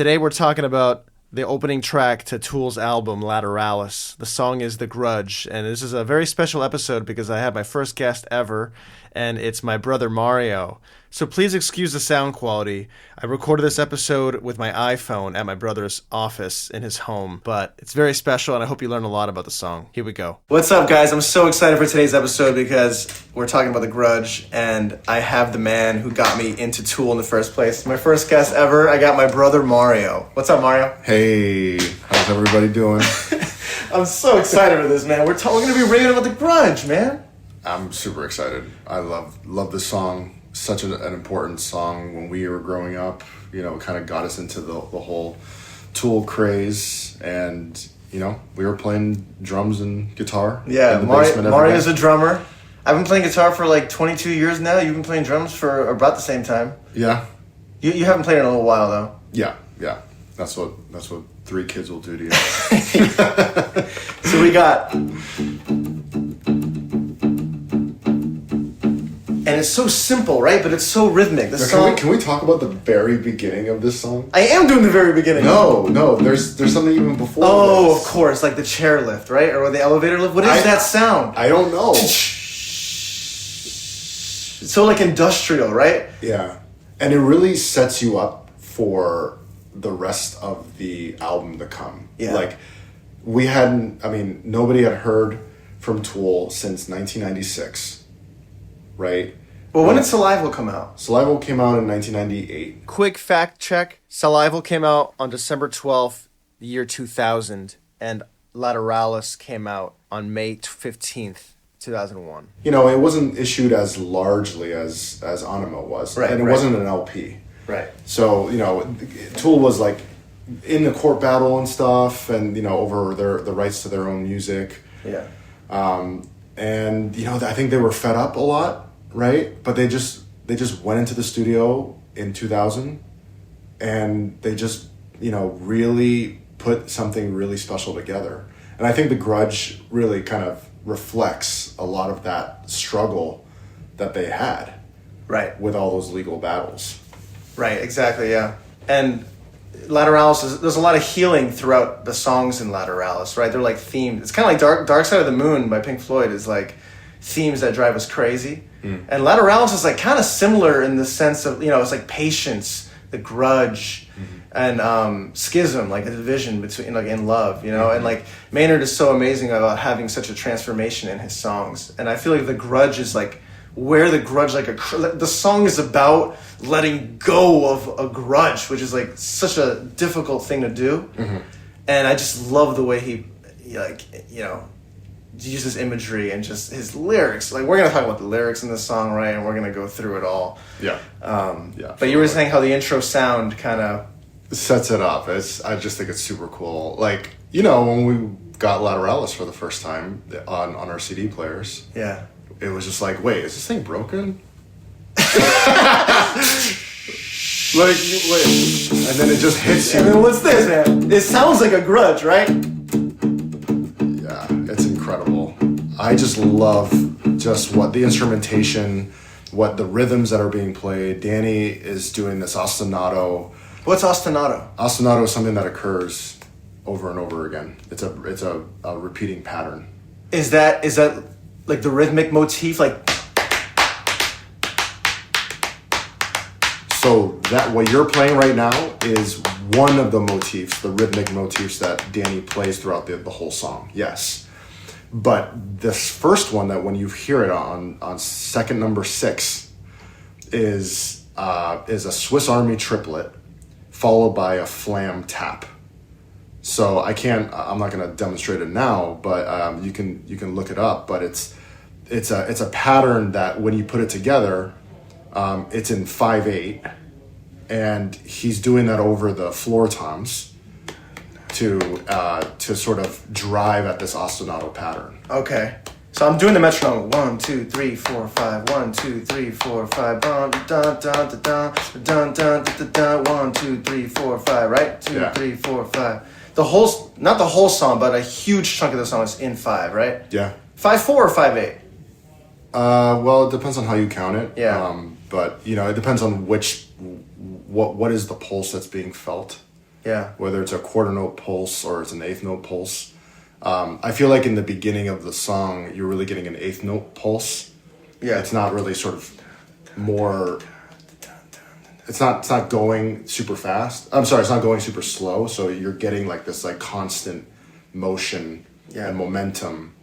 Today we're talking about the opening track to Tool's album, Lateralis. The song is The Grudge, and this is a very special episode because I have my first guest ever, and it's my brother Mario. So please excuse the sound quality. I recorded this episode with my iPhone at my brother's office in his home, but it's very special, and I hope you learn a lot about the song. Here we go. What's up, guys? I'm so excited for today's episode because we're talking about The Grudge, and I have the man who got me into Tool in the first place. My first guest ever, I got my brother Mario. What's up, Mario? Hey, how's everybody doing? I'm so excited for this, man. We're going to be raving about The Grudge, man. I'm super excited. I love this song. Such an important song when we were growing up. You know, it kind of got us into the whole Tool craze, and you know, we were playing drums and guitar. Yeah, in the basement Mario's a drummer. I've been playing guitar for like 22 years now. You've been playing drums for about the same time. Yeah. You haven't played in a little while though. Yeah. That's what 3 kids will do to you. So we got. And it's so simple, right? But it's so rhythmic. Can we talk about the very beginning of this song? I am doing the very beginning. No. There's something even before. Oh, this. Of course, like the chair lift, right? Or the elevator lift. What is that sound? I don't know. It's so like industrial, right? Yeah, and it really sets you up for the rest of the album to come. Yeah. Like nobody had heard from Tool since 1996, right? Well, when did Salival come out? Salival came out in 1998. Quick fact check. Salival came out on December 12th, the year 2000, and Lateralis came out on May 15th, 2001. You know, it wasn't issued as largely as Anima was, right? And it wasn't an LP. Right. So, you know, Tool was like in the court battle and stuff, and, you know, over the rights to their own music. Yeah. And, you know, I think they were fed up a lot, right? But they just went into the studio in 2000, and they just, you know, really put something really special together. And I think The Grudge really kind of reflects a lot of that struggle that they had. Right. With all those legal battles. Right, exactly, yeah. And Lateralis, there's a lot of healing throughout the songs in Lateralis, right? They're like themed. It's kind of like Dark Side of the Moon by Pink Floyd is like themes that drive us crazy. And Lateralis is like kind of similar in the sense of, you know, it's like patience, the grudge, and schism, like a division between, like in love, you know? And like Maynard is so amazing about having such a transformation in his songs. And I feel like The Grudge is like where the grudge, like the song is about letting go of a grudge, which is like such a difficult thing to do. And I just love the way he like, you know, uses imagery and just his lyrics. Like, we're gonna talk about the lyrics in this song, right? And we're gonna go through it all. Yeah. But you were saying how the intro sound kind of sets it up. I just think it's super cool. Like, you know, when we got Lateralis for the first time on our CD players. Yeah. It was just like, wait, is this thing broken? Like, wait. And then it just hits you. And then what's this, man? It sounds like a grudge, right? Yeah, it's incredible. I just love just what the instrumentation, what the rhythms that are being played. Danny is doing this ostinato. What's ostinato? Ostinato is something that occurs over and over again. It's a repeating pattern. Is that like the rhythmic motif, like? So that what you're playing right now is one of the motifs, the rhythmic motifs that Danny plays throughout the whole song. Yes, but this first one that when you hear it on second number 6 is a Swiss Army triplet followed by a flam tap. So I'm not going to demonstrate it now, but you can look it up. But it's a pattern that when you put it together, it's in 5/8, and he's doing that over the floor toms to sort of drive at this ostinato pattern. Okay. So I'm doing the metronome. 1, 2, 3, 4, 5. 1, 2, 3, 4, 5. Dun dun dun dun dun dun dun dun. 1, 2, 3, 4, 5. Right? 2, 3, 4, 5. Not the whole song, but a huge chunk of the song is in 5, right? Yeah. 5/4 or 5/8? Well, it depends on how you count it. Yeah. But you know, it depends on what is the pulse that's being felt. Yeah. Whether it's a quarter note pulse or it's an eighth note pulse. I feel like in the beginning of the song, you're really getting an eighth note pulse. Yeah. It's not really sort of more. It's not going super fast. I'm sorry, it's not going super slow. So you're getting like this like constant motion and momentum,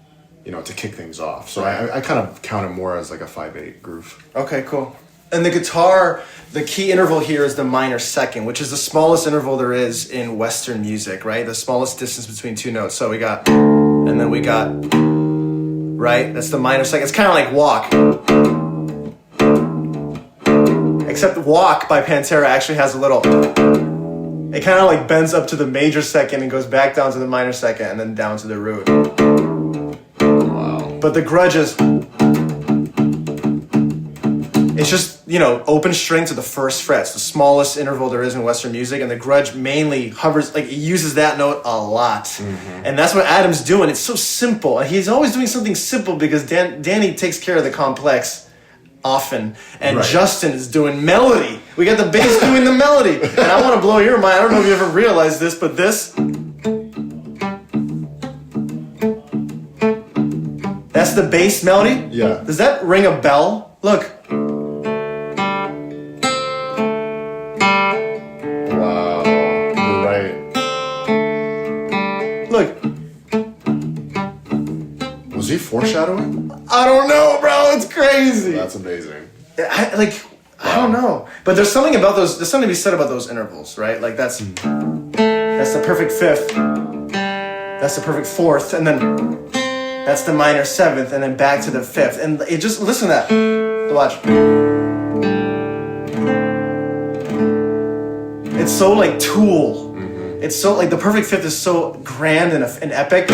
to kick things off. So I kind of count it more as like a 5/8 groove. Okay, cool. And the guitar, the key interval here is the minor second, which is the smallest interval there is in Western music, right? The smallest distance between two notes. So we got, and then we got, right? That's the minor second. It's kind of like Walk. Except Walk by Pantera actually has a little, it kind of like bends up to the major second and goes back down to the minor second and then down to the root. Wow. But the Grudge is, it's just, open string to the first fret. It's the smallest interval there is in Western music, and the Grudge mainly hovers, like, it uses that note a lot. Mm-hmm. And that's what Adam's doing. It's so simple. And he's always doing something simple because Danny takes care of the complex often. And Justin is doing melody. We got the bass doing the melody. And I want to blow your mind. I don't know if you ever realized this, but this, that's the bass melody? Yeah. Does that ring a bell? Look. Wow. You're right. Look. Was he foreshadowing? I don't know, bro. It's crazy. That's amazing. I don't know. But there's something about those, there's something to be said about those intervals, right? Like that's the perfect fifth. That's the perfect fourth. And then that's the minor seventh. And then back to the fifth. And it just, listen to that. Watch. It's so like Tool. Mm-hmm. It's so like the perfect fifth is so grand and epic.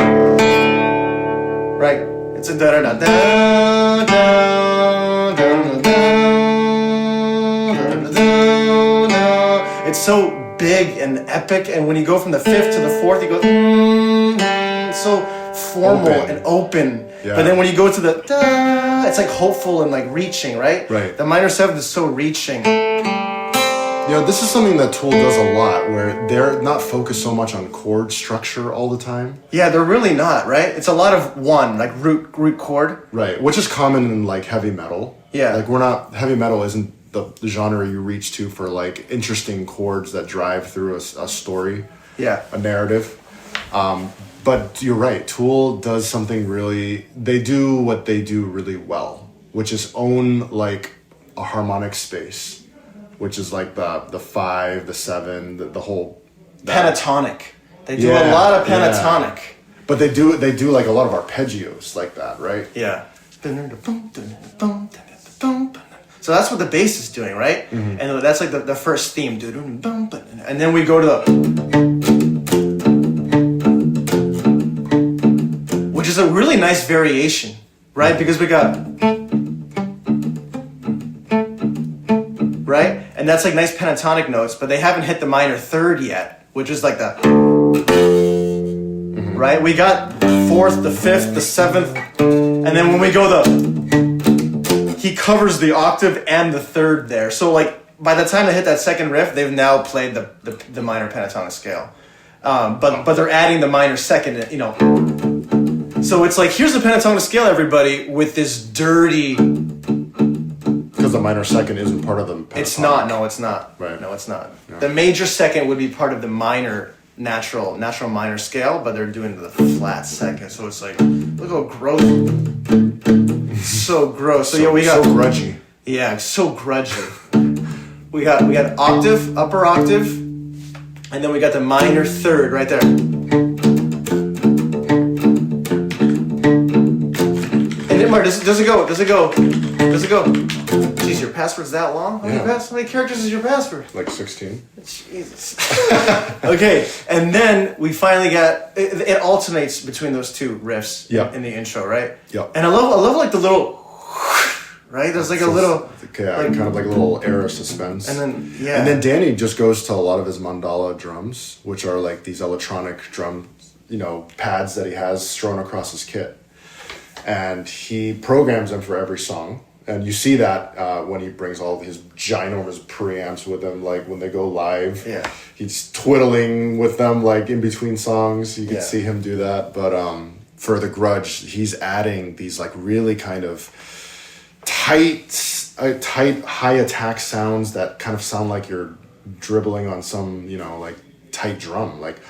Right? It's a da da da da da da. It's so big and epic, and when you go from the fifth to the fourth, you go. It's so formal and open. Yeah. But then when you go to the da, it's like hopeful and like reaching, right? Right. The minor seventh is so reaching. This is something that Tool does a lot, where they're not focused so much on chord structure all the time. Yeah, they're really not, right? It's a lot of one, like root chord. Right, which is common in like heavy metal. Yeah. Like heavy metal isn't the genre you reach to for like interesting chords that drive through a story. Yeah. A narrative. But you're right, Tool does something they do what they do really well, which is own like a harmonic space. Which is like the 5, the 7, the whole pentatonic. They do a lot of pentatonic. Yeah. But they do like a lot of arpeggios like that, right? Yeah. So that's what the bass is doing, right? Mm-hmm. And that's like the first theme. And then we go to the, which is a really nice variation, right? Because we got, right? And that's like nice pentatonic notes, but they haven't hit the minor third yet, which is like the, mm-hmm. right? We got fourth, the fifth, the seventh, and then when we go he covers the octave and the third there. So like by the time they hit that second riff, they've now played the minor pentatonic scale. But they're adding the minor second, So it's like, here's the pentatonic scale, everybody, with this dirty. Because the minor second isn't part of the pentatonic. It's not. No, it's not. Right. No, it's not. Yeah. The major second would be part of the minor natural minor scale, but they're doing the flat second. So it's like, look how gross. So gross. So we got so grudgy. Yeah, so grudgy. we got octave, upper octave, and then we got the minor third right there. Mark, does it go? Jeez, your password's that long? How many characters is your password? Like 16. Jesus. Okay, and then we finally got it alternates between those two riffs in the intro, right? Yep. And I love like the little right? There's like a little kind of like a little air of suspense. And then And then Danny just goes to a lot of his mandala drums, which are like these electronic drum, pads that he has strewn across his kit. And he programs them for every song. And you see that when he brings all his ginormous preamps with him, like when they go live. Yeah. He's twiddling with them, like in between songs. You can see him do that. But for the Grudge, he's adding these like really kind of tight, high attack sounds that kind of sound like you're dribbling on some, you know, like tight drum, like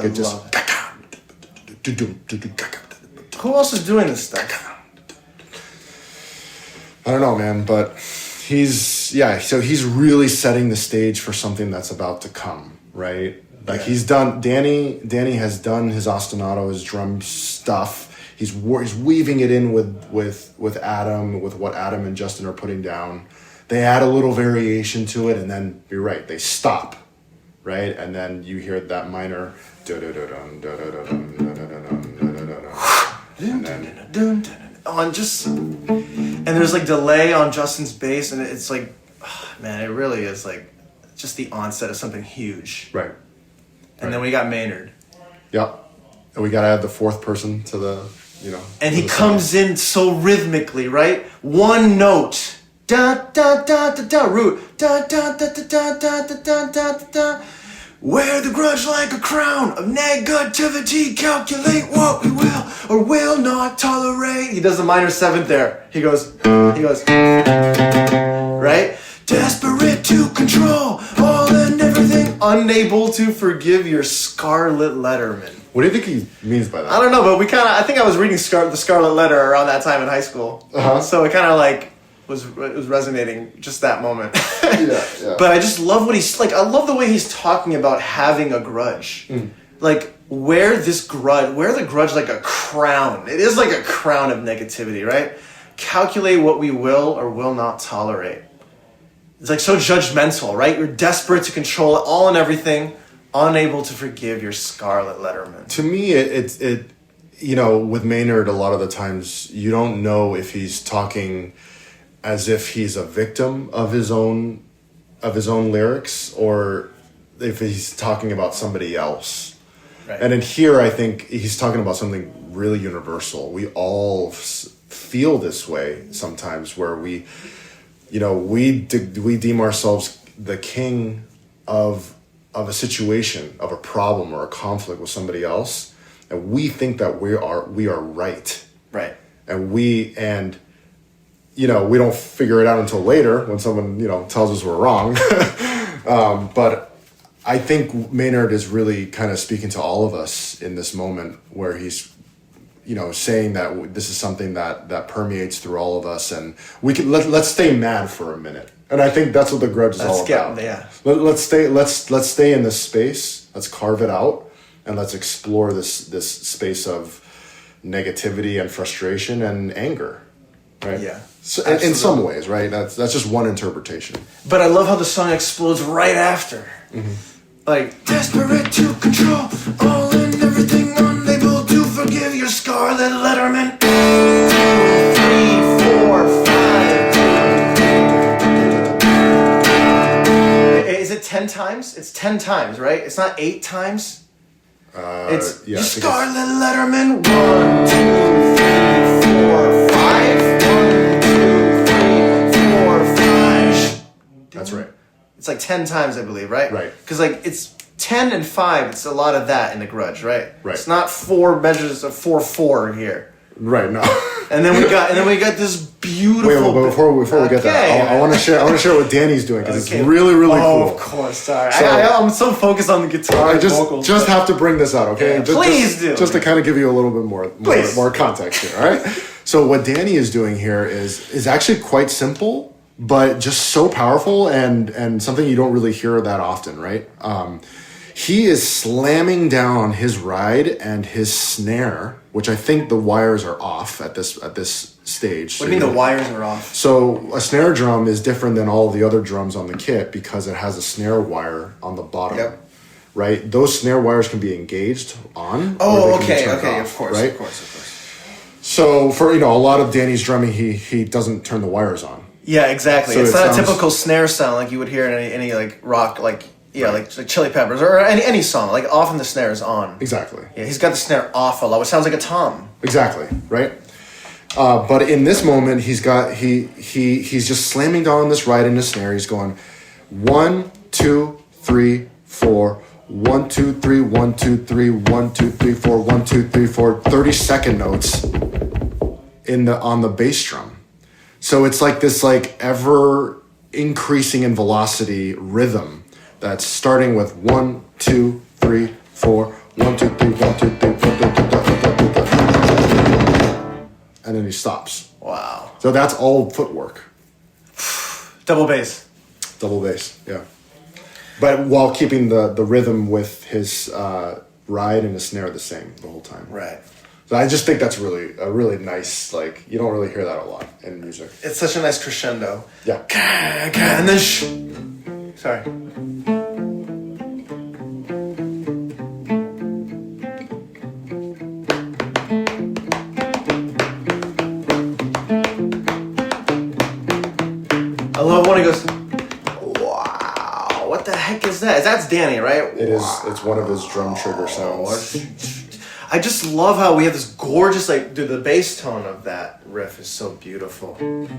it just. Who else is doing this stuff? I don't know, man, but so he's really setting the stage for something that's about to come, right? Like he's done. Danny has done his ostinato, his drum stuff. He's weaving it in with Adam, with what Adam and Justin are putting down. They add a little variation to it, and then you're right, they stop, right? And then you hear that minor. And there's like delay on Justin's bass, and it's like, man, it really is like just the onset of something huge. Right. And then we got Maynard. Yep. And we got to add the fourth person to the, you know. And he comes in so rhythmically, right? One note. Da da da da da root. Da da da da da da da da da da. Wear the grudge like a crown of negativity. Calculate what we will or will not tolerate. He does the minor seventh there. He goes, right? Desperate to control all and everything. Unable to forgive your Scarlet Letterman. What do you think he means by that? I don't know, but I think I was reading the Scarlet Letter around that time in high school. Uh-huh. So it kind of like was resonating just that moment. Yeah. But I just love what he's like. I love the way he's talking about having a grudge. Like wear the grudge like a crown. It is like a crown of negativity, right? Calculate what we will or will not tolerate. It's like so judgmental, right? You're desperate to control all and everything, unable to forgive your Scarlet Letterman. To me, it you know, with Maynard, a lot of the times you don't know if he's talking as if he's a victim of his own lyrics or if he's talking about somebody else. Right. And in here, I think he's talking about something really universal. We all feel this way sometimes, where we deem ourselves the king of a situation, of a problem or a conflict with somebody else, and we think that we are right. Right. And we don't figure it out until later when someone, tells us we're wrong. But I think Maynard is really kind of speaking to all of us in this moment where he's, saying that this is something that permeates through all of us, and we can let's stay mad for a minute. And I think that's what the Grudge is all about. Yeah. Let's stay in this space. Let's carve it out, and let's explore this space of negativity and frustration and anger. Right. Yeah. So, in some ways, right? That's just one interpretation. But I love how the song explodes right after. Mm-hmm. Like, desperate to control all and everything, unable to forgive your Scarlet Letterman. 3, 4, 5. Is it 10 times? It's 10 times, right? It's not 8 times. It's your Scarlet Letterman. 1, 2, 3, 4, 5. 1, 2, 3, 4, 5. That's right. It's like 10 times, I believe, right? Right. Because like it's 10 and 5. It's a lot of that in the Grudge, right? Right. It's not 4 measures of 4/4 here. Right. No. And then we got this beautiful. Wait, but before we get that, I want to share what Danny's doing because it's really cool. Oh, of course. Sorry, so, I'm so focused on the guitar. I vocals, just have to bring this out, okay? Yeah, please do. Just to kind of give you a little bit more context here, all right? So what Danny is doing here is actually quite simple, but just so powerful and something you don't really hear that often, right? He is slamming down on his ride and his snare, which I think the wires are off at this stage. What do you mean the wires are off? So a snare drum is different than all the other drums on the kit because it has a snare wire on the bottom. Yep. Right? Those snare wires can be engaged on. Oh, or they can be turned okay, off, of course. So for a lot of Danny's drumming, he doesn't turn the wires on. Yeah, exactly. So it's it not sounds, a typical snare sound like you would hear in any like rock, like like Chili Peppers or any song. Like often the snare is on. Exactly. Yeah, he's got the snare off a lot, which sounds like a tom. Exactly, right? But in this moment, he's just slamming down this ride in the snare. He's going 1, 2, 3, 4, 1, 2, 3, 1, 2, 3, 1, 2, 3, 4, 1, 2, 3, 4, 30-second notes on the bass drum. So it's like this ever increasing in velocity rhythm that's starting with 1, 2, 3, 4, 1, 2, 3, 1, 2, 3, 4, and then he stops. Wow. So that's all footwork. Double bass. Double bass, yeah. But while keeping the rhythm with his ride and the snare the same the whole time. Right. So I just think that's a really nice, you don't really hear that a lot in music. It's such a nice crescendo. Yeah. And then sorry. I love when he goes, wow, what the heck is that? That's Danny, right? It is. It's one of his drum trigger sounds. I just love how we have this gorgeous, the bass tone of that riff is so beautiful. And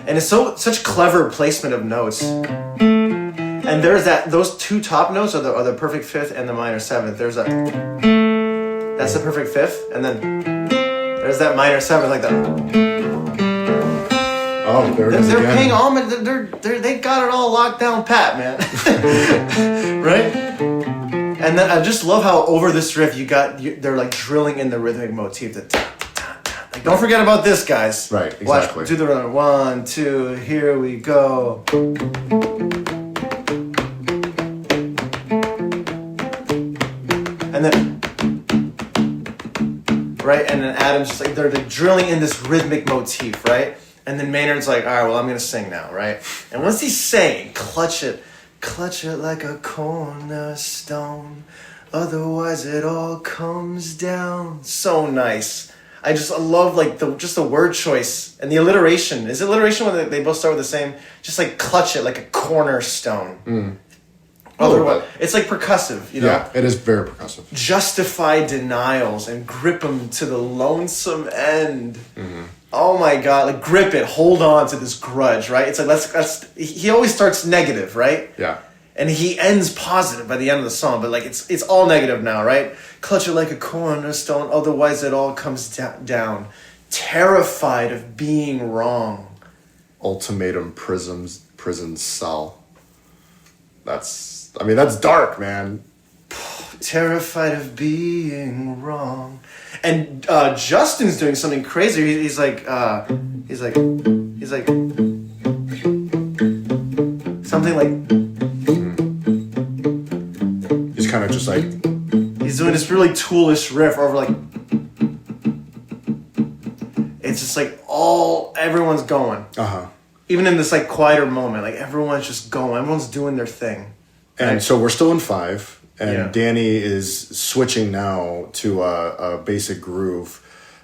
it's such clever placement of notes. And there's those two top notes are the perfect fifth and the minor seventh. That's the perfect fifth, and then there's that minor seventh, like that. Oh, there it is They're again. paying homage. They got it all locked down pat, man. Right? And then I just love how over this riff they're drilling in the rhythmic motif. Don't forget about this, guys. Right, exactly. Watch, do the run. 1, 2, here we go. And then, right, and then Adam's just they're drilling in this rhythmic motif, right? And then Maynard's like, all right, well, I'm going to sing now, right? And once he's saying, clutch it like a cornerstone, otherwise it all comes down. So nice. I love the word choice and the alliteration. Is it alliteration when they both start with the same? Just clutch it like a cornerstone. Otherwise, it's percussive, Yeah, it is very percussive. Justify denials and grip them to the lonesome end. Mm-hmm. Oh my God! Grip it, hold on to this grudge, right? It's let's. He always starts negative, right? Yeah. And he ends positive by the end of the song, but it's all negative now, right? Clutch it like a cornerstone, otherwise it all comes down. Terrified of being wrong. Ultimatum prison cell. That's dark, man. Terrified of being wrong. And Justin's doing something crazy. He's like something like. He's kind of just he's doing this really toolish riff over it's just everyone's going. Even in this quieter moment, everyone's just going. Everyone's doing their thing. And so we're still in 5, and Danny is switching now to a basic groove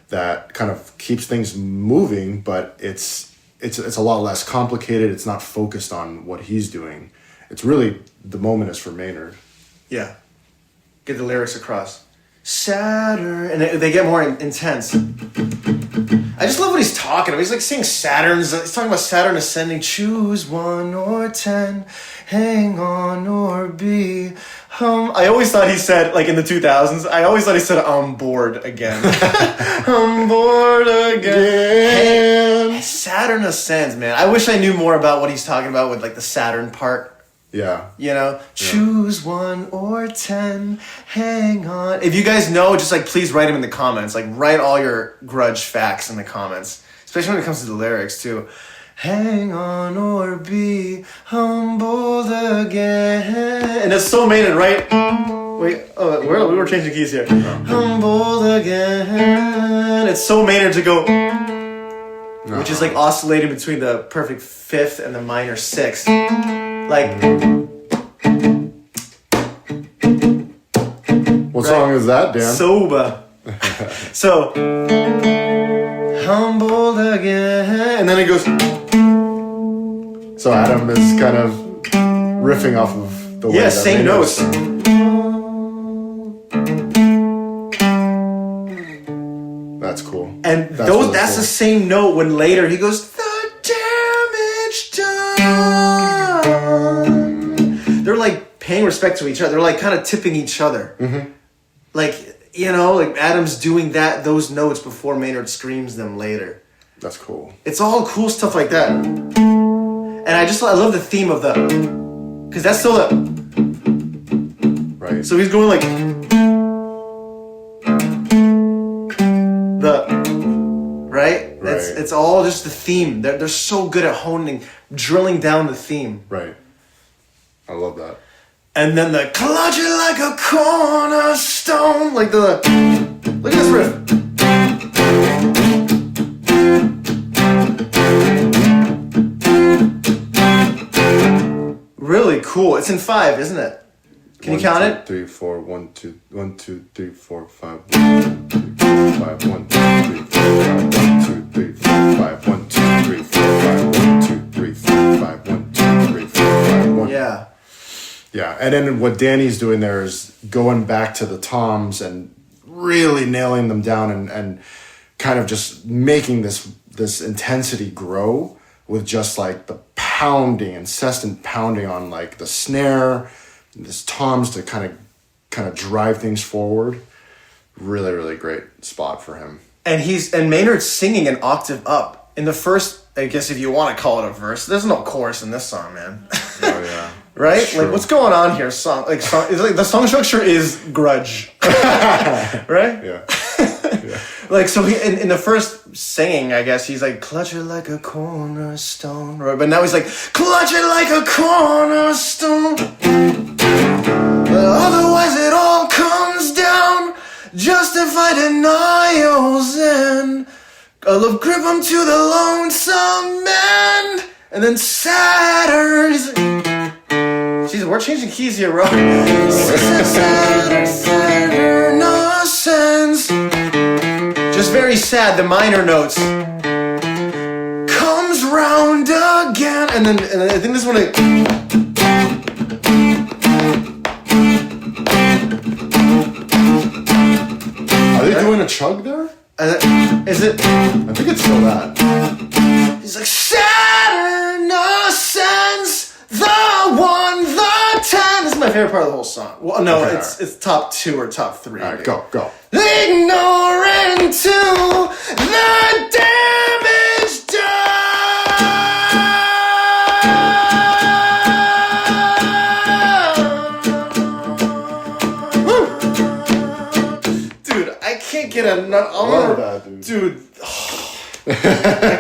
that kind of keeps things moving, but it's a lot less complicated. It's not focused on what he's doing. It's really, the moment is for Maynard. Yeah. Get the lyrics across. Saturn, and they get more intense. I just love what he's talking about. He's saying Saturn's. He's talking about Saturn ascending. Choose 1 or 10, hang on or be. I always thought he said in the 2000s. I always thought he said I'm bored again. I'm bored again. Hey, Saturn ascends, man. I wish I knew more about what he's talking about with the Saturn part. Yeah. Choose 1 or 10, hang on. If you guys know, just please write them in the comments. Write all your Grudge facts in the comments, especially when it comes to the lyrics too. Hang on or be humbled again. And it's so Maynard, right? Wait, we were changing keys here. Humbled again. It's so Maynard to go, which is oscillating between the perfect fifth and the minor sixth. What song is that, Dan? Soba. So, humbled again. And then it goes. So Adam is kind of riffing off of the way that same Maynard's notes. singing. And That's really that's cool. the same note when later he goes, the damage done. They're like paying respect to each other. They're like kind of tipping each other. Mm-hmm. Like, you know, like Adam's doing those notes before Maynard screams them later. That's cool. It's all cool stuff like that. And I love the theme of the, because that's still the, Right. so he's going like, the, right? It's all just the theme. They're so good at drilling down the theme. Right. I love that. And then the clutch it like a cornerstone. Like look at this riff. Really cool. It's in 5, isn't it? Can you count it? 3, 4, 1, 2, 1, 2, 3, 4, 5, 1, 2, 3, 4, 5, 1, 2, 3, 4, 5, 1, 2, 3, 4, 5, 1, 2, 3, 4, 5, 1, 2, 3, 4, 5, 1, 2, 3, 4, 5, 1. Yeah. Yeah, and then what Danny's doing there is going back to the toms and really nailing them down and kind of just making this intensity grow with just like the incessant pounding on like the snare, this toms to kind of drive things forward. Really, really great spot for him. And Maynard's singing an octave up. In the first, I guess if you want to call it a verse, there's no chorus in this song, man. Oh yeah. Right? Like, what's going on here? It's like the song structure is Grudge. Right? Yeah. Like, so he, in the first singing, I guess, he's like, clutch it like a cornerstone. Right? But now he's like, clutch it like a cornerstone. Otherwise it all comes down. Justify denials and I love grip 'em to the lonesome man. And then Saturn. Jeez, we're changing keys here, bro. Saturn, no sense. Just very sad, the minor notes. Comes round again. And then I think this one. Are they doing a chug there? Is it? I think it's still that. He's like, Saturn ascends, the 1, the 10. This is my favorite part of the whole song. Well, no, Okay, it's top 2 or top 3. All right, go. Ignorant to the damage done. Woo. Dude, I can't get enough. Love that, dude. Dude, I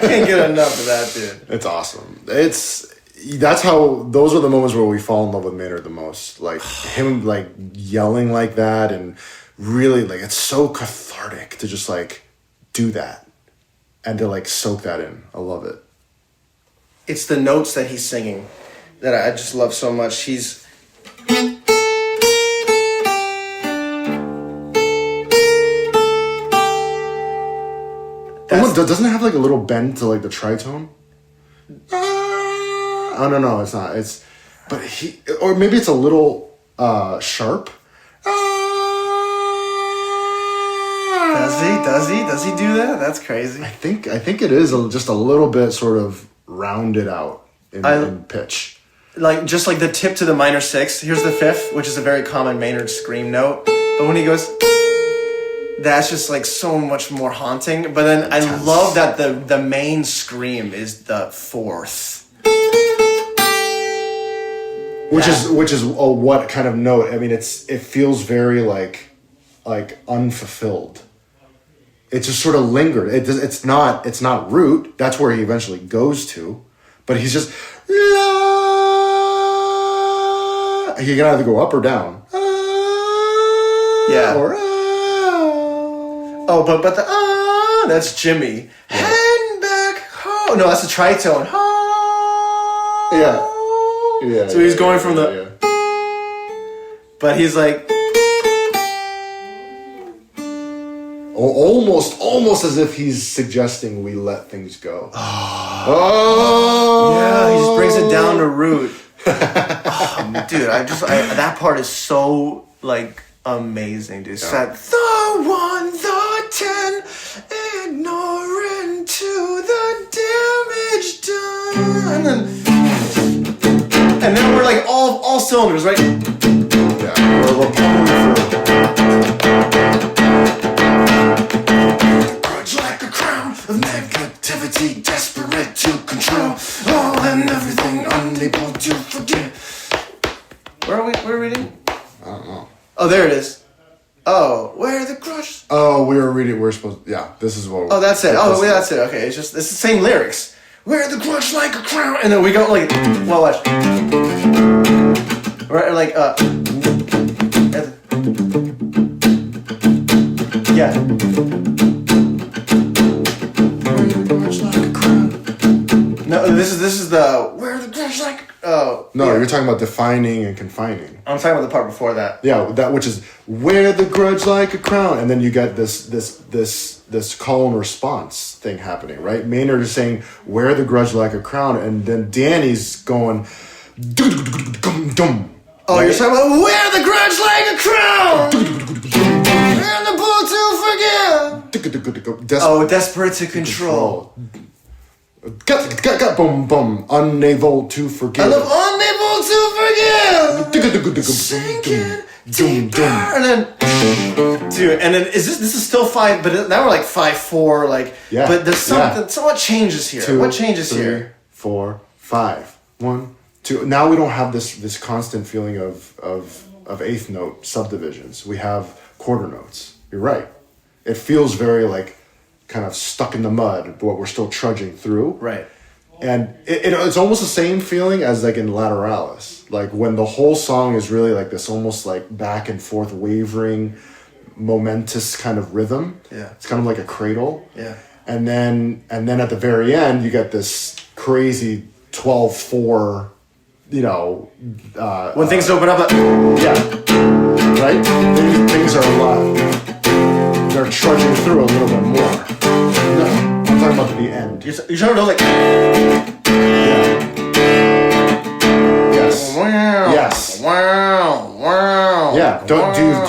can't get enough of that, dude. It's awesome. That's how, those are the moments where we fall in love with Maynard the most. Like him like yelling like that and really like, it's so cathartic to just like do that and to like soak that in. I love it. It's the notes that he's singing that I just love so much. Doesn't it have like a little bend to like the tritone? Oh no, it's not. Or maybe it's a little sharp. Does he do that? That's crazy. I think it is just a little bit sort of rounded out in pitch. Just like the tip to the minor 6. Here's the 5th, which is a very common Maynard scream note. But when he goes, that's just like so much more haunting. But then I love that the main scream is the 4th. Which is a what kind of note? I mean, it feels very like unfulfilled. It just sort of lingered. It's not root. That's where he eventually goes to, but he's just. He can either go up or down. Yeah. Or. Oh, but the that's Jimmy. Yeah. Head back home. No, that's a tritone. Yeah. Yeah. So he's going from the. Yeah. But he's like. Almost as if he's suggesting we let things go. Yeah, he just brings it down to root. Dude, that part is so like amazing, dude. Yeah. The 1, the 10, ignore. and then we're like all cylinders, right? Yeah, we're pulling through. Grudge like a crown of negativity, desperate to control all and everything, unable to forget. Where are we reading? I don't know. Oh, there it is. Oh, where the grudge? Oh, we're supposed. Yeah, this is what. Oh, that's it. Oh, wait, that's it. Okay, it's the same lyrics. Wear the grudge like a crown, and then we go like, well, watch. Right, like yeah. Wear the grudge like a crown. No, this is the wear the grudge like. Oh. No, yeah. you're talking about defining and confining. I'm talking about the part before that. Yeah, that which is wear the grudge like a crown, and then you get this call and response thing happening, right? Maynard is saying wear the grudge like a crown, and then Danny's going dum. Oh, you're talking about wear the grudge like a crown, and the book to forgive. Oh, desperate to control. Got boom boom, unable to forgive. I love unable to forgive. Sinking deeper, and then, dude, and then this is still 5, but now we're like 5/4, like. Yeah. But there's something. So what changes here? 2, what changes 3, here? 4, 5. 1, 2. Now we don't have this constant feeling of eighth note subdivisions. We have quarter notes. You're right. It feels very like kind of stuck in the mud, but we're still trudging through. Right. And it's almost the same feeling as like in Lateralis. Like when the whole song is really like this almost like back and forth wavering, momentous kind of rhythm. Yeah. It's kind of like a cradle. Yeah. And then at the very end you get this crazy 12/4, you know, when things open up. Yeah. Right? Things are a lot. They're trudging through a little bit more. No, I'm talking about the end. You're trying to know like. Yeah. Yes. Wow. Yes. Wow. Yeah. Do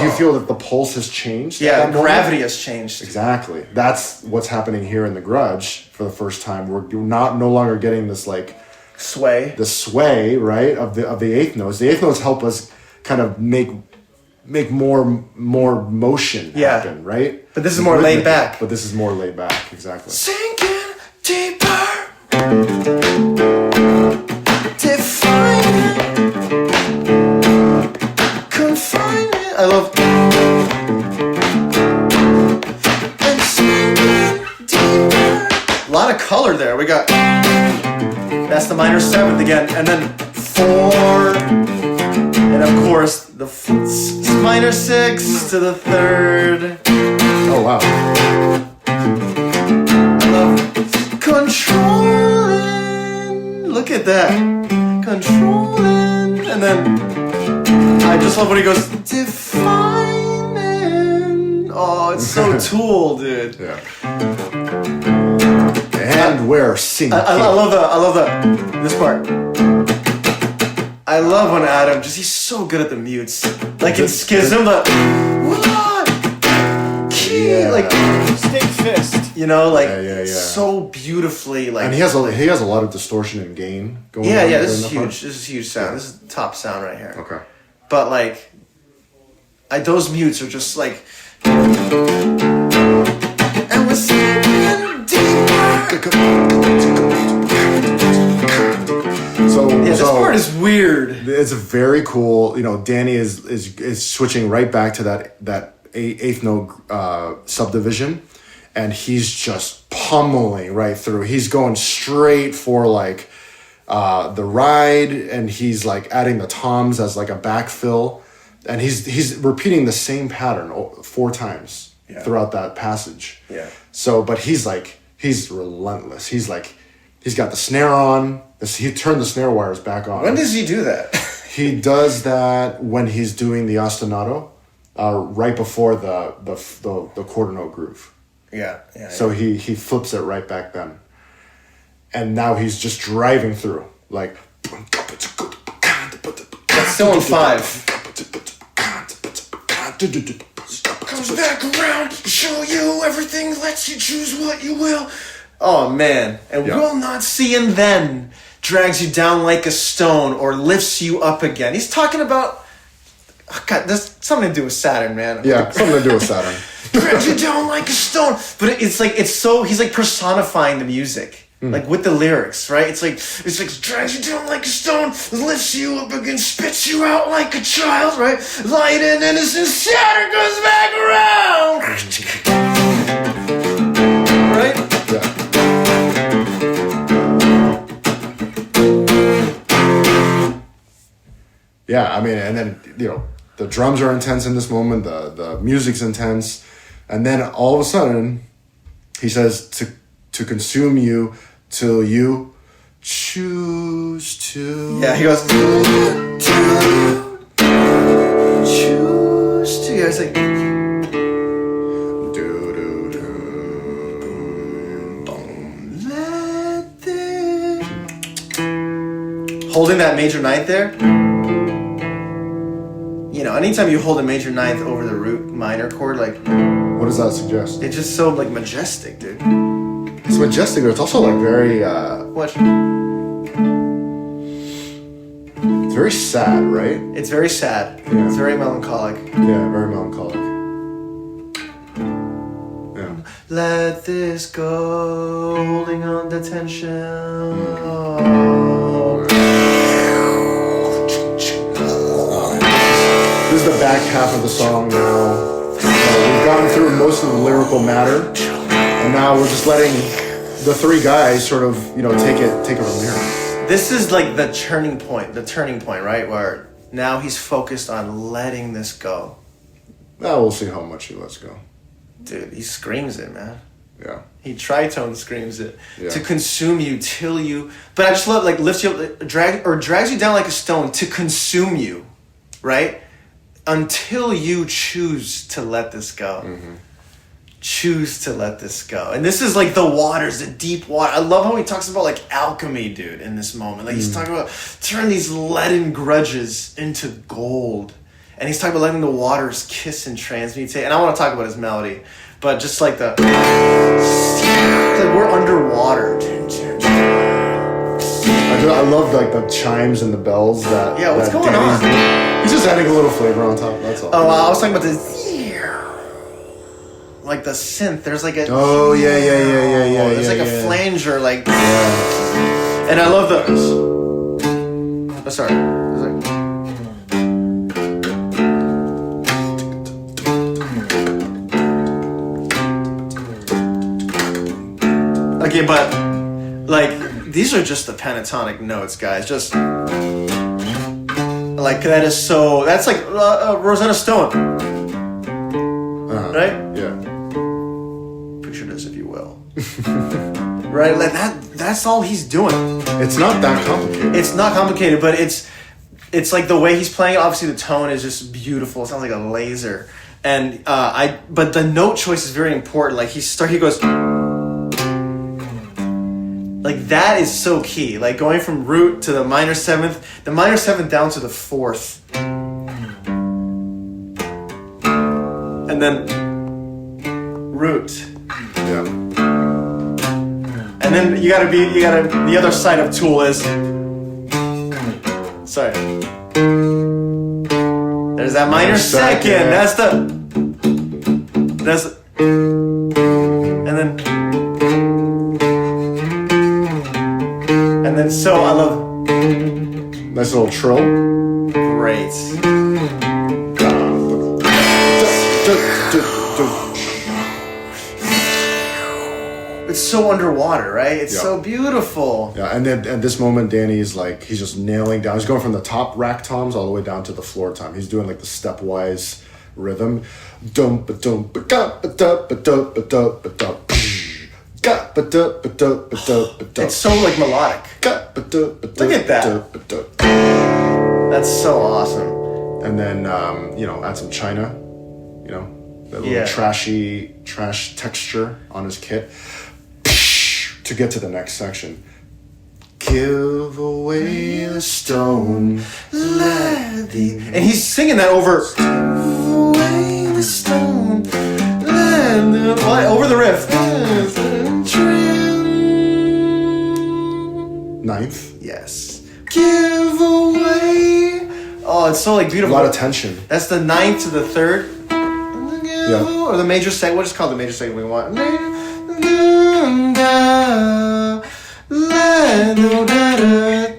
you feel that the pulse has changed? Yeah, gravity has changed. Exactly. That's what's happening here in the Grudge for the first time. We're no longer getting this like sway. The sway, right, of the eighth notes. The eighth notes help us kind of make more motion happen, right? But this is more laid back. But this is more laid back, exactly. Sinking deeper, defining, confining. I love. And sinking deeper. A lot of color there. We got. That's the minor 7th again, and then 4. And of course, the minor 6 to the 3rd. Oh wow! I love controlling. Look at that, controlling, and then I just love when he goes defining. Oh, it's so Tool, dude. Yeah. And we're singing. I love this part. I love when Adam he's so good at the mutes. Like in Schism, like Stick Fist. You know, like so beautifully like. And he has a lot of distortion and gain going on. Yeah, this is huge. This is huge sound. This is top sound right here. Okay. But like those mutes are just like and we're singing deeper. So this part is weird. It's very cool. You know, Danny is switching right back to that eighth note subdivision, and he's just pummeling right through. He's going straight for like the ride, and he's like adding the toms as like a backfill, and he's repeating the same pattern 4 times throughout that passage. Yeah. So, but he's relentless. He's got the snare on. He turned the snare wires back on. When does he do that? He does that when he's doing the ostinato, right before the quarter note groove. Yeah. So he flips it right back then, and now he's just driving through like. That's still in 5. Comes back around, show you everything, lets you choose what you will. Oh man, and we'll not see him then. drags you down like a stone, or lifts you up again. He's talking about, oh God, there's something to do with Saturn, man. Yeah, something to do with Saturn. Drags you down like a stone. But it's like, he's like personifying the music. Like with the lyrics, right? It's like drags you down like a stone, lifts you up again, spits you out like a child, right? Light and innocent Saturn goes back around. Right? Yeah, I mean, and then, the drums are intense in this moment, the music's intense, and then all of a sudden, he says to consume you till you choose to. Yeah, he goes, choose to. Yeah, it's like, let this. Holding that major ninth there. Anytime you hold a major ninth over the root minor chord, like, what does that suggest? It's just so like majestic, dude. It's majestic, but it's also like very What? it's very sad, right? It's very sad. Yeah. It's very melancholic. Yeah, very melancholic. Yeah. Let this go, holding on to tension. This is the back half of the song now. We've gotten through most of the lyrical matter, and now we're just letting the three guys sort of, take it from here. This is like the turning point, right? Where now he's focused on letting this go. Now we'll see how much he lets go. Dude, he screams it, man. Yeah. He tritone screams it. Yeah. To consume you till you. But I just love, like, lifts you up, drags you down like a stone to consume you, right? Until you choose to let this go. Mm-hmm. Choose to let this go. And this is like the waters, the deep water. I love how he talks about like alchemy, dude, in this moment. Like he's talking about turn these leaden grudges into gold. And he's talking about letting the waters kiss and transmutate. And I want to talk about his melody. But just like like we're underwater. I love like the chimes and the bells that. Yeah, what's going Danny's on? He's just adding a little flavor on top. That's all. Oh, I was talking about this. Like the synth, there's like a. Oh yeah. There's like a flanger, like. Yeah. And I love the. Oh, sorry. Okay, but like these are just the pentatonic notes, guys. Just like that is so. That's like Rosetta Stone, right? Yeah. Picture this, if you will. Right, like that's all he's doing. It's not that complicated. It's not complicated, but it's like the way he's playing it. Obviously, the tone is just beautiful. It sounds like a laser, and but the note choice is very important. Like he goes. Like that is so key. Like going from root to the minor seventh down to the fourth, and then root. Yeah. And then you gotta the other side of Tool is, sorry. There's that minor second. And then so I love. Nice little trill. Great. It's so underwater, right? It's so beautiful. Yeah, and then at this moment, Danny's like, he's just nailing down. He's going from the top rack toms all the way down to the floor tom. He's doing like the stepwise rhythm. It's so like melodic. Look at that. That's so awesome. And then, add some China, that little trash texture on his kit to get to the next section. Give away the stone, let the... And he's singing that over... Give away the stone, let the... Over the riff. ninth. Yes. Give away. Oh, it's so like A beautiful. lot of tension. That's the ninth to the third. Yeah. Or the major second. What is called the major second we want?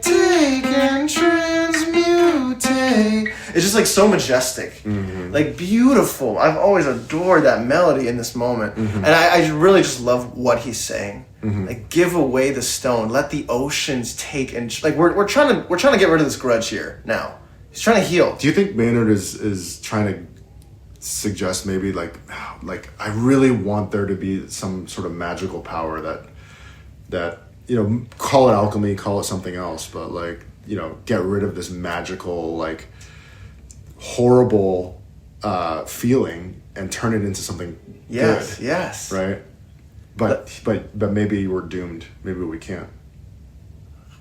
Take and transmutate. It's just like so majestic, like beautiful. I've always adored that melody in this moment, and I really just love what he's saying. Like, give away the stone, let the oceans take and like we're trying to get rid of this grudge here now. He's trying to heal. Do you think Maynard is trying to suggest maybe like I really want there to be some sort of magical power that call it alchemy, call it something else, but like get rid of this magical like horrible feeling and turn it into something good, yes, right? But maybe we're doomed. Maybe we can't.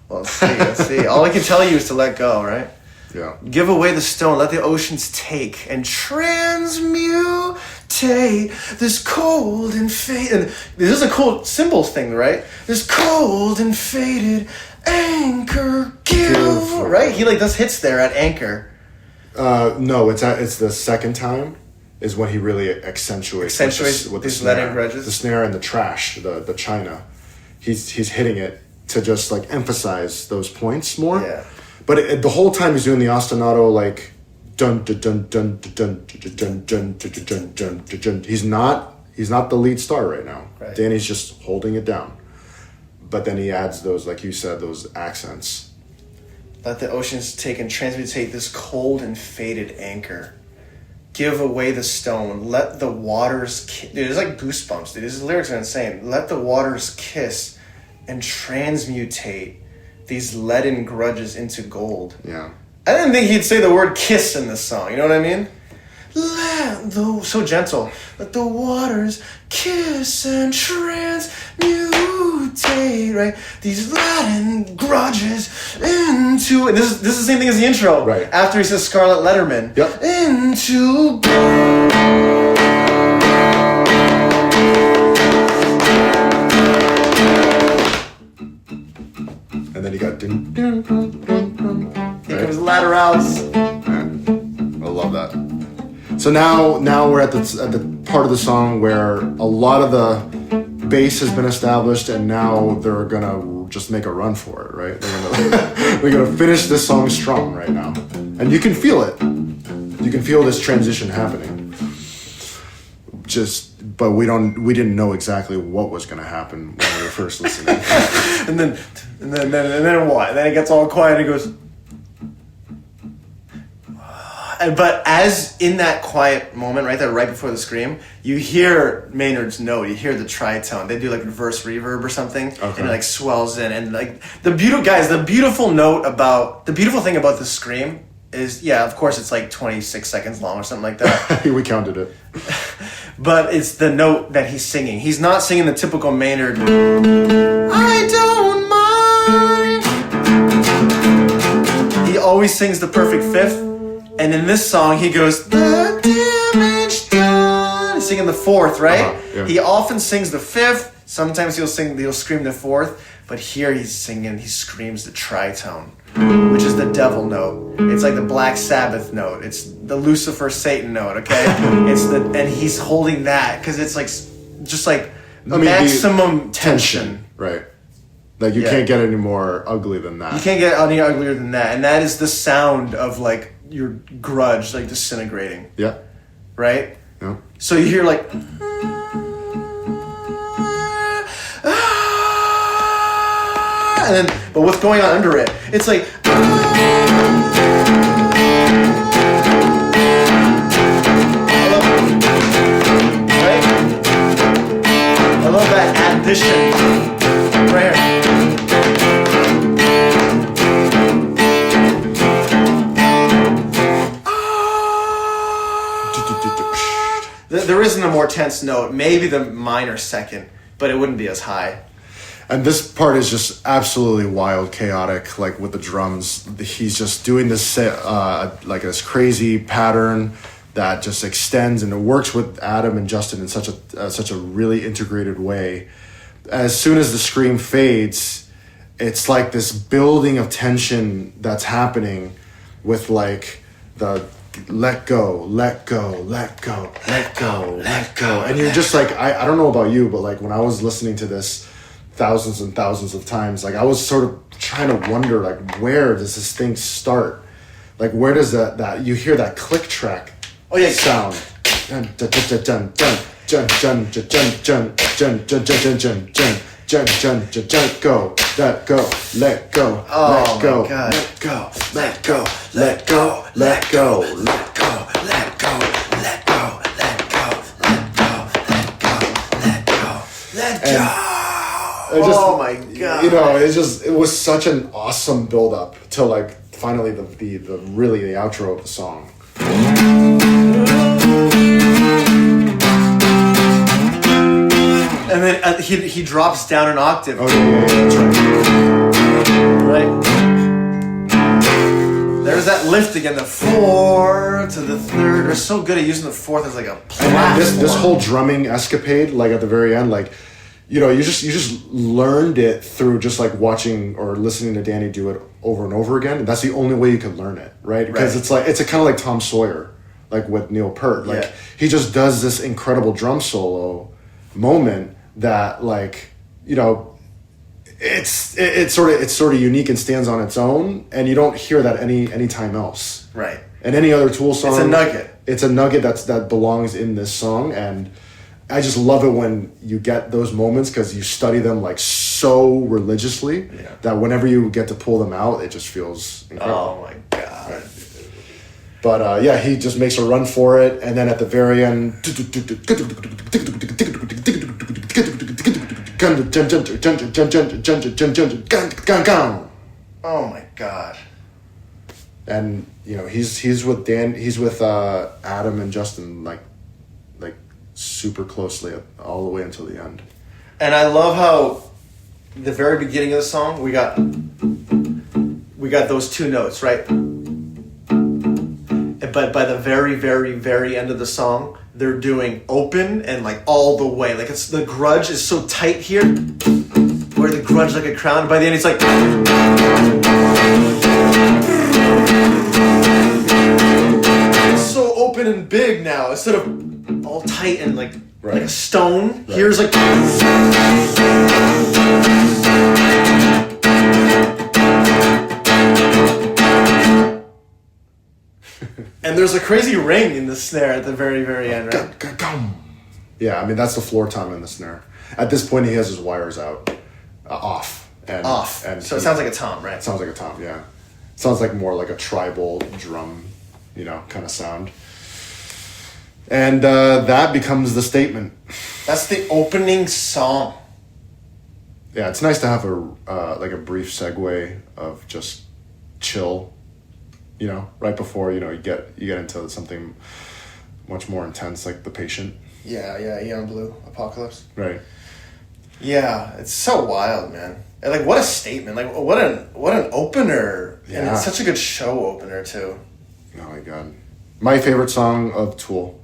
Well, let's see. All I can tell you is to let go, right? Yeah. Give away the stone, let the oceans take and transmutate this cold and faded. This is a cool symbols thing, right? This cold and faded anchor give, right? He like does hits there at anchor. No, it's the second time is when he really accentuates with these snare, letting grudges. the snare and the trash, the china. He's hitting it to just like emphasize those points more. Yeah. But the whole time he's doing the ostinato like dun dun dun dun dun dun dun dun dun dun dun. He's not the lead star right now. Right. Danny's just holding it down. But then he adds those, like you said, those accents. Let the oceans take and transmutate this cold and faded anchor. Give away the stone. Let the waters Dude, it's like goosebumps, dude. His lyrics are insane. Let the waters kiss and transmutate these leaden grudges into gold. Yeah. I didn't think he'd say the word kiss in this song. You know what I mean? So gentle. Let the waters kiss and transmutate, right? These leaden grudges into, and this is the same thing as the intro. Right. After he says Scarlet Letterman. Yep. Into And then you got dun, dun, dun, dun, dun, Here comes Lateralis. I love that. So now we're at the part of the song where a lot of the bass has been established, and now they're gonna just make a run for it, right? They're gonna finish this song strong right now, and you can feel it. You can feel this transition happening. But we didn't know exactly what was gonna happen when we were first listening. and then what? And then it gets all quiet and it goes. But as in that quiet moment right there, right before the scream, you hear Maynard's note. You hear the tritone. They do like reverse reverb or something, and it like swells in. And like the beautiful thing about the scream is, yeah, of course it's like 26 seconds long or something like that. We counted it. But it's the note that he's singing. He's not singing the typical Maynard. I don't mind. He always sings the perfect fifth. And in this song, he goes, the damage done. He's singing the fourth, right? Yeah. He often sings the fifth. Sometimes he'll scream the fourth. But here he screams the tritone, which is the devil note. It's like the Black Sabbath note. It's the Lucifer Satan note, okay? And he's holding that because it's like, just like maximum tension. Right. Like you can't get any more ugly than that. You can't get any uglier than that. And that is the sound of like, your grudge like disintegrating. Yeah. Right? Yeah. So you hear like and then but what's going on under it? It's like I love that addition right here. There isn't a more tense note. Maybe the minor second, but it wouldn't be as high. And this part is just absolutely wild, chaotic. Like with the drums, he's just doing this like this crazy pattern that just extends, and it works with Adam and Justin in such a really integrated way. As soon as the scream fades, it's like this building of tension that's happening with like the let go, let go, let go, let go, let go. And you're just like, I don't know about you, but like when I was listening to this thousands and thousands of times, like I was sort of trying to wonder, like, where does this thing start? Like, where does that you hear that click track sound? Dun, dun, dun, dun, dun, dun, dun, dun, dun, dun, dun, dun, dun, dun. Jun, jun, jun, jun, go, let go, let go, let go, let go, let go, let go, let go, let go, let go, let go, let go, let go, let go, let go, let go. Oh my god! You know, it was such an awesome build up to like finally the really the outro of the song. And then he drops down an octave. Oh yeah, that's right. There's that lift again, the 4 to the 3rd. They're so good at using the 4th as like a platform. And this whole drumming escapade, like at the very end, like, you know, you just learned it through just like watching or listening to Danny do it over and over again. And that's the only way you could learn it, right? Because it's like it's kind of like Tom Sawyer, like with Neil Peart. Like he just does this incredible drum solo moment that, like, you know, it's sort of unique and stands on its own, and you don't hear that any time else. Right. And any other Tool song, it's a nugget. It's a nugget that belongs in this song, and I just love it when you get those moments because you study them like so religiously that whenever you get to pull them out, it just feels incredible. Oh my god! Right. But yeah, he just makes a run for it, and then at the very end, oh my god! And you know he's with Adam and Justin like super closely all the way until the end. And I love how the very beginning of the song we got those 2 notes, right? But by the very, very, very end of the song, they're doing open and like all the way. Like it's the Grudge is so tight here, where the Grudge like a crown. By the end, it's like it's so open and big now instead of all tight and like a stone. Right. Here's like. And there's a crazy ring in the snare at the very, very end, right? Yeah, I mean, that's the floor tom in the snare. At this point, he has his wires out, off. And so it sounds like a tom, right? It sounds like a tom, yeah. It sounds like more like a tribal drum, you know, kind of sound. And that becomes the statement. That's the opening song. Yeah, it's nice to have a brief segue of just chill. You know, right before, you know, you get into something much more intense, like The Patient. Yeah, Eon Blue, Apocalypse. Right. Yeah, it's so wild, man. And like, what a statement! Like, what an opener, and it's such a good show opener too. Oh my god, my favorite song of Tool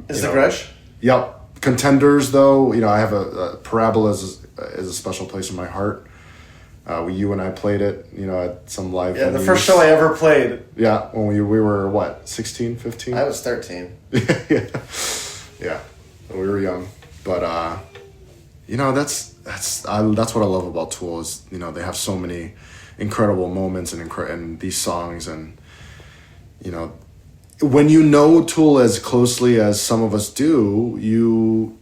is the Grudge. Yep. Contenders, though, you know, I have a Parabola is a special place in my heart. You and I played it, you know, at some live venues. The first show I ever played. Yeah, when we were, what, 16, 15? I was 13. Yeah, we were young. But, you know, that's what I love about Tool is, you know, they have so many incredible moments and these songs. And, you know, when you know Tool as closely as some of us do, you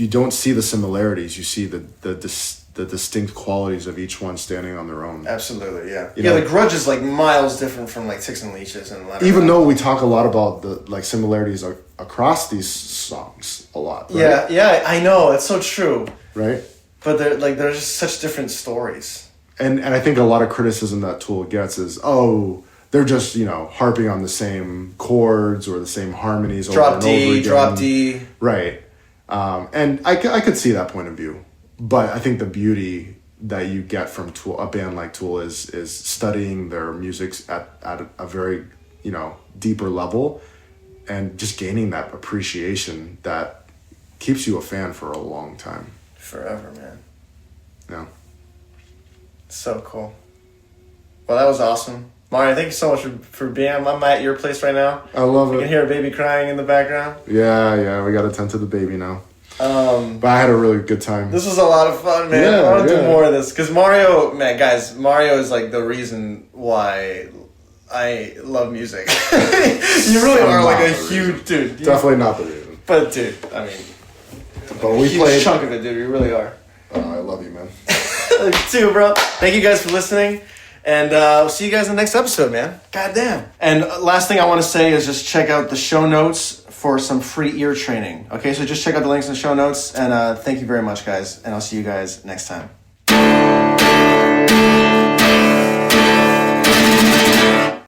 don't see the similarities. You see the distinct qualities of each one standing on their own. Absolutely, yeah. You know, the Grudge is like miles different from like Six and Leashes and even though we talk a lot about the like similarities across these songs a lot. Right? Yeah, I know, it's so true. Right? But they're just such different stories. And I think a lot of criticism that Tool gets is, they're just, you know, harping on the same chords or the same harmonies over and over again. Drop D. Right. And I could see that point of view. But I think the beauty that you get from Tool, a band like Tool is studying their music at a very, you know, deeper level and just gaining that appreciation that keeps you a fan for a long time. Forever, man. Yeah. So cool. Well, that was awesome. Mario, thank you so much for being. I'm at your place right now. I love You it. can hear a baby crying in the background. Yeah, we got to tend to the baby now. But I had a really good time. this was a lot of fun, man. I want to do more of this. Because Mario is like the reason why I love music. You really are like a huge dude. Definitely not the reason. But dude, I mean, But we huge played. chunk of it, dude. You really are. I love you, man. Too, bro. Thank you guys for listening. And we'll see you guys in the next episode, man. God damn. And last thing I want to say is just check out the show notes for some free ear training. Okay, so just check out the links in the show notes. And thank you very much, guys. And I'll see you guys next time.